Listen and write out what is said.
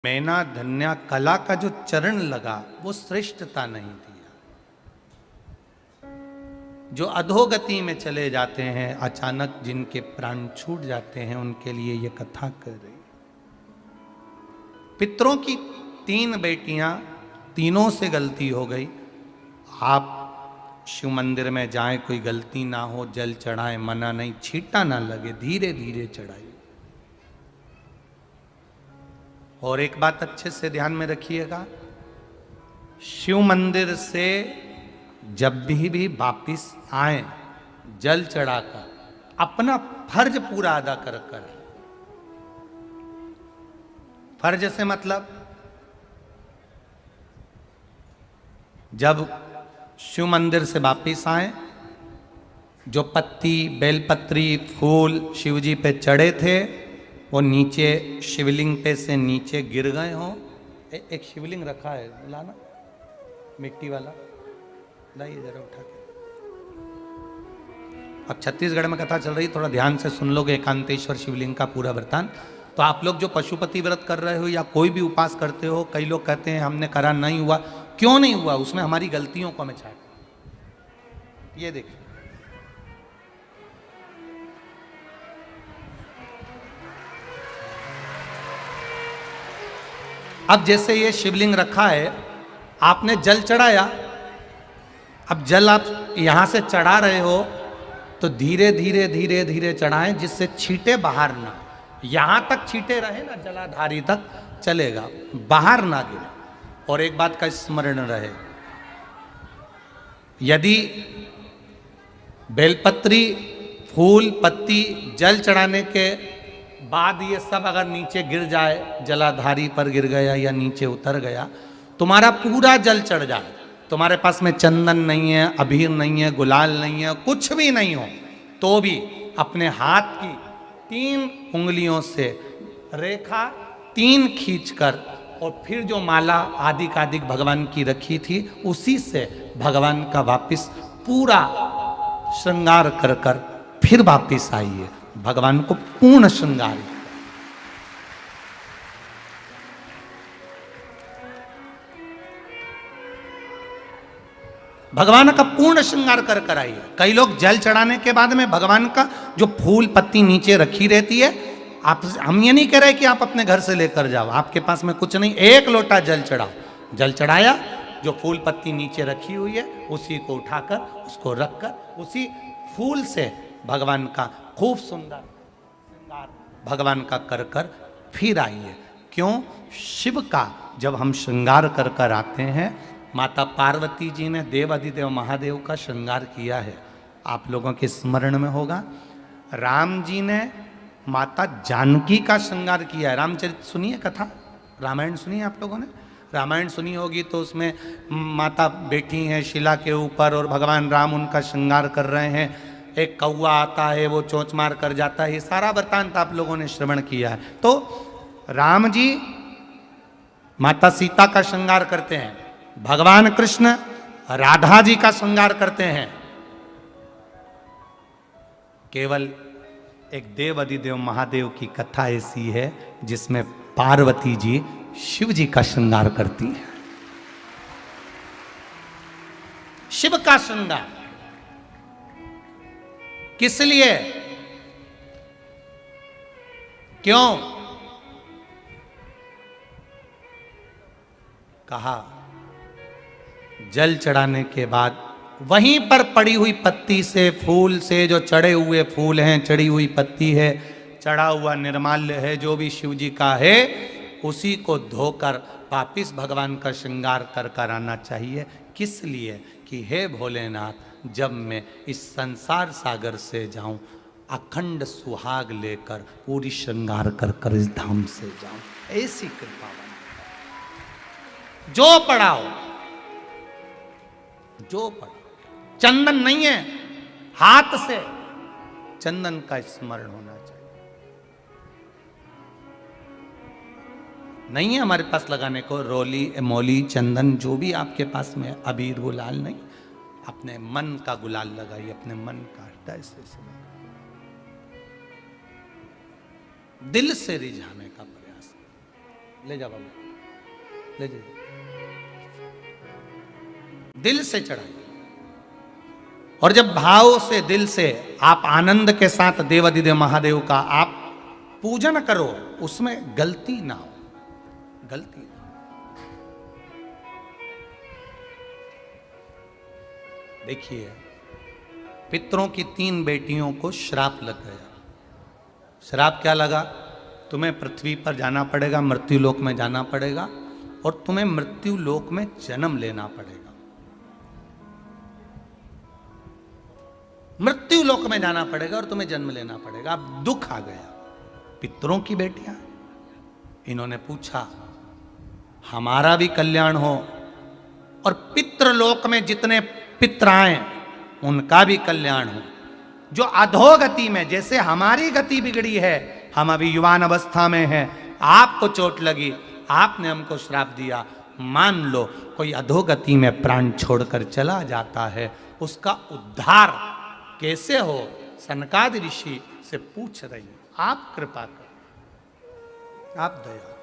मैना धन्या कला का जो चरण लगा वो श्रेष्ठता नहीं दिया। जो अधोगति में चले जाते हैं, अचानक जिनके प्राण छूट जाते हैं, उनके लिए ये कथा कर रही। पितरों की 3 बेटियां, तीनों से गलती हो गई। आप शिव मंदिर में जाएं, कोई गलती ना हो, जल चढ़ाएं, मना नहीं, छींटा ना लगे, धीरे धीरे चढ़ाइए। और एक बात अच्छे से ध्यान में रखिएगा, शिव मंदिर से जब भी वापिस आए, जल चढ़ाकर अपना फर्ज पूरा अदा कर कर। फर्ज से मतलब जब शिव मंदिर से वापिस आए, जो पत्ती, बेलपत्री, फूल शिवजी पे चढ़े थे वो नीचे शिवलिंग पे से नीचे गिर गए हों। एक शिवलिंग रखा है, लाना मिट्टी वाला, लाइए जरा उठा के। अब छत्तीसगढ़ में कथा चल रही, थोड़ा ध्यान से सुन लोगे एकांतेश्वर शिवलिंग का पूरा वृतांत। तो आप लोग जो पशुपति व्रत कर रहे हो या कोई भी उपास करते हो, कई लोग कहते हैं हमने करा नहीं हुआ। क्यों नहीं हुआ? उसमें हमारी गलतियों को हमें छाट। ये देखिए, अब जैसे ये शिवलिंग रखा है, आपने जल चढ़ाया, अब जल आप यहां से चढ़ा रहे हो तो धीरे धीरे धीरे धीरे चढ़ाएं, जिससे छींटे बाहर ना, यहां तक छींटे रहे ना, जलाधारी तक चलेगा, बाहर ना गिरे। और एक बात का स्मरण रहे, यदि बेलपत्री, फूल, पत्ती जल चढ़ाने के बाद ये सब अगर नीचे गिर जाए, जलाधारी पर गिर गया या नीचे उतर गया, तुम्हारा पूरा जल चढ़ जाए, तुम्हारे पास में चंदन नहीं है, अबीर नहीं है, गुलाल नहीं है, कुछ भी नहीं हो, तो भी अपने हाथ की 3 उंगलियों से रेखा 3 खींचकर और फिर जो माला आदिकादिक भगवान की रखी थी, उसी से भगवान का वापिस पूरा श्रृंगार कर कर फिर वापिस आइए, भगवान को पूर्ण श्रृंगार। भगवान का पूर्ण श्रृंगार कर कर आइए। कई लोग जल चढ़ाने के बाद में भगवान का जो फूल पत्ती नीचे रखी रहती है, आप, हम ये नहीं कह रहे कि आप अपने घर से लेकर जाओ, आपके पास में कुछ नहीं, 1 लोटा जल चढ़ाओ, जल चढ़ाया, जो फूल पत्ती नीचे रखी हुई है उसी को उठाकर, उसको रखकर, उसी फूल से भगवान का खूब सुंदर श्रृंगार भगवान का कर कर फिर आइए। क्यों? शिव का जब हम श्रृंगार कर कर आते हैं, माता पार्वती जी ने देव अधिदेव महादेव का श्रृंगार किया है, आप लोगों के स्मरण में होगा। राम जी ने माता जानकी का श्रृंगार किया है। रामचरित सुनिए कथा, रामायण सुनिए, आप लोगों ने रामायण सुनी होगी, तो उसमें माता बैठी हैं शिला के ऊपर और भगवान राम उनका श्रृंगार कर रहे हैं। एक कौवा आता है, वो चोंच मार कर जाता है, ये सारा वृतांत आप लोगों ने श्रवण किया है। तो राम जी माता सीता का श्रृंगार करते हैं, भगवान कृष्ण राधा जी का श्रृंगार करते हैं। केवल एक देव अधिदेव महादेव की कथा ऐसी है जिसमें पार्वती जी शिव जी का श्रृंगार करती है। शिव का श्रृंगार किस लिए? क्यों? कहा जल चढ़ाने के बाद वहीं पर पड़ी हुई पत्ती से, फूल से, जो चढ़े हुए फूल हैं, चढ़ी हुई पत्ती है, चढ़ा हुआ निर्माल्य है, जो भी शिव जी का है, उसी को धोकर वापिस भगवान का श्रृंगार कर कर आना चाहिए। किस लिए? कि हे भोलेनाथ, जब मैं इस संसार सागर से जाऊं, अखंड सुहाग लेकर पूरी श्रृंगार कर कर इस धाम से जाऊं, ऐसी कृपा बन। जो पढ़ाओ, जो पढ़ाओ, चंदन नहीं है, हाथ से चंदन का स्मरण होना चाहिए। नहीं है हमारे पास लगाने को रोली, मोली, चंदन, जो भी आपके पास में, अबीर, गुलाल नहीं, अपने मन का गुलाल लगाइए, अपने मन का हृदय से, दिल से रिझाने का प्रयास। ले जा बाबू, ले जा, दिल से चढ़ाइए। और जब भाव से, दिल से आप आनंद के साथ देवाधिदेव महादेव का आप पूजन करो, उसमें गलती ना हो, गलती। देखिए, पितरों की 3 बेटियों को श्राप लग गया। श्राप क्या लगा? तुम्हें पृथ्वी पर जाना पड़ेगा, मृत्यु लोक में जाना पड़ेगा, और तुम्हें मृत्यु लोक में जन्म लेना पड़ेगा। मृत्यु लोक में जाना पड़ेगा और तुम्हें जन्म लेना पड़ेगा। अब दुख आ गया। पितरों की बेटियां, इन्होंने पूछा हमारा भी कल्याण हो और पितृलोक में जितने पितर आए उनका भी कल्याण हो। जो अधोगति में, जैसे हमारी गति बिगड़ी है, हम अभी युवान अवस्था में हैं, आपको चोट लगी, आपने हमको श्राप दिया, मान लो कोई अधोगति में प्राण छोड़कर चला जाता है, उसका उद्धार कैसे हो? सनकादि ऋषि से पूछ रही, आप कृपा करो, आप दया।